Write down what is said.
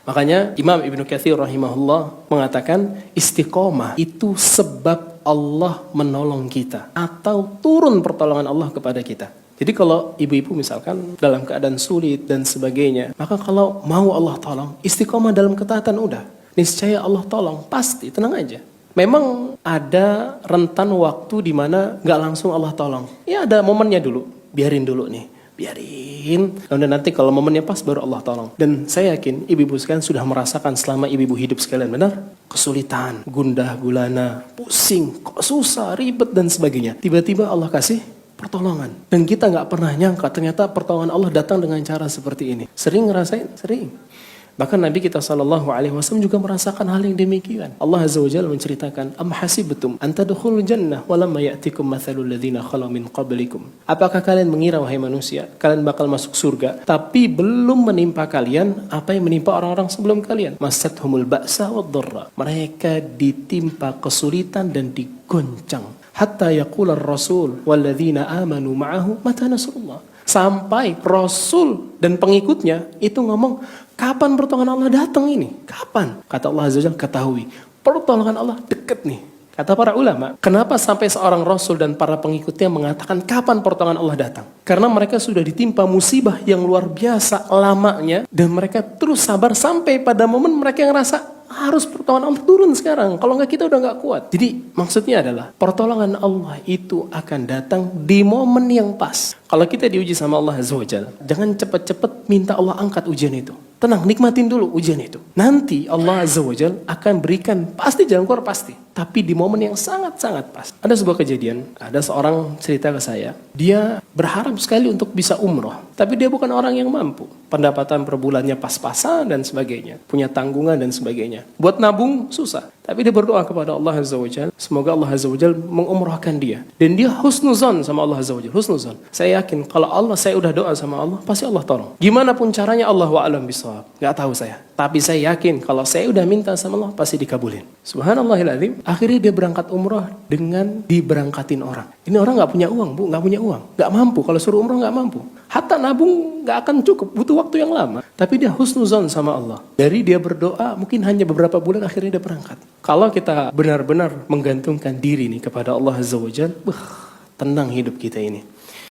Makanya Imam Ibnu Katsir rahimahullah mengatakan istiqomah itu sebab Allah menolong kita atau turun pertolongan Allah kepada kita. Jadi kalau ibu-ibu misalkan dalam keadaan sulit dan sebagainya, maka kalau mau Allah tolong, istiqomah dalam ketaatan udah. Niscaya Allah tolong, pasti, tenang aja. Memang ada rentan waktu di mana nggak langsung Allah tolong. Ya ada momennya dulu, biarin dulu nih. Biarin, kemudian nanti kalau momennya pas baru Allah tolong. Dan saya yakin ibu-ibu sekalian sudah merasakan selama ibu-ibu hidup sekalian, benar? Kesulitan, gundah gulana, pusing, kok susah, ribet dan sebagainya. Tiba-tiba Allah kasih pertolongan. Dan kita nggak pernah nyangka ternyata pertolongan Allah datang dengan cara seperti ini. Sering ngerasain? Sering. Bahkan Nabi kita SAW juga merasakan hal yang demikian. Allah Azza wa Jalla menceritakan, Am hasibtum an tadkhulul jannah walamma ya'tikum mathalul ladzina khalu min qablikum. Apakah kalian mengira wahai manusia, kalian bakal masuk surga, tapi belum menimpa kalian apa yang menimpa orang-orang sebelum kalian? Masathumul ba'sa wad-dharra. Mereka ditimpa kesulitan dan digoncang. Hatta yaqular rasul walladzina amanu ma'ahu mata nasrullah. Sampai Rasul dan pengikutnya itu ngomong, kapan pertolongan Allah datang ini? Kapan? Kata Allah Azza wa Jalla, ketahui, pertolongan Allah dekat nih. Kata para ulama, kenapa sampai seorang Rasul dan para pengikutnya mengatakan kapan pertolongan Allah datang? Karena mereka sudah ditimpa musibah yang luar biasa lamanya, dan mereka terus sabar sampai pada momen mereka yang ngerasa harus pertolongan Allah turun sekarang. Kalau enggak kita udah enggak kuat. Jadi maksudnya adalah pertolongan Allah itu akan datang di momen yang pas. Kalau kita diuji sama Allah Azza wa Jalla, jangan cepat-cepat minta Allah angkat ujian itu. Tenang, nikmatin dulu ujian itu. Nanti Allah Azza wa Jalla akan berikan, pasti jalan keluar pasti. Tapi di momen yang sangat-sangat pas. Ada sebuah kejadian, ada seorang cerita ke saya. Dia berharap sekali untuk bisa umroh. Tapi dia bukan orang yang mampu. Pendapatan per bulannya pas-pasan dan sebagainya. Punya tanggungan dan sebagainya. Buat nabung susah. Tapi dia berdoa kepada Allah Azza wa Jalla. Semoga Allah Azza wa Jalla mengumrohkan dia. Dan dia husnuzon sama Allah Azza wa Jalla. Husnuzon. Saya yakin kalau saya udah doa sama Allah, pasti Allah tolong. Gimana pun caranya Allah wa'alam bisawab. Gak tahu saya. Tapi saya yakin kalau saya udah minta sama Allah, pasti dikabulin. Subhanallahiladzim. Akhirnya dia berangkat umroh dengan diberangkatin orang. Ini orang gak punya uang, Bu. Gak punya uang. Gak mampu. Kalau suruh umroh gak mampu. Hatta nabung gak akan cukup. Butuh waktu yang lama. Tapi dia husnuzon sama Allah. Dari dia berdoa, mungkin hanya beberapa bulan akhirnya dia berangkat. Kalau kita benar-benar menggantungkan diri nih kepada Allah Azza wa Jalla, tenang hidup kita ini.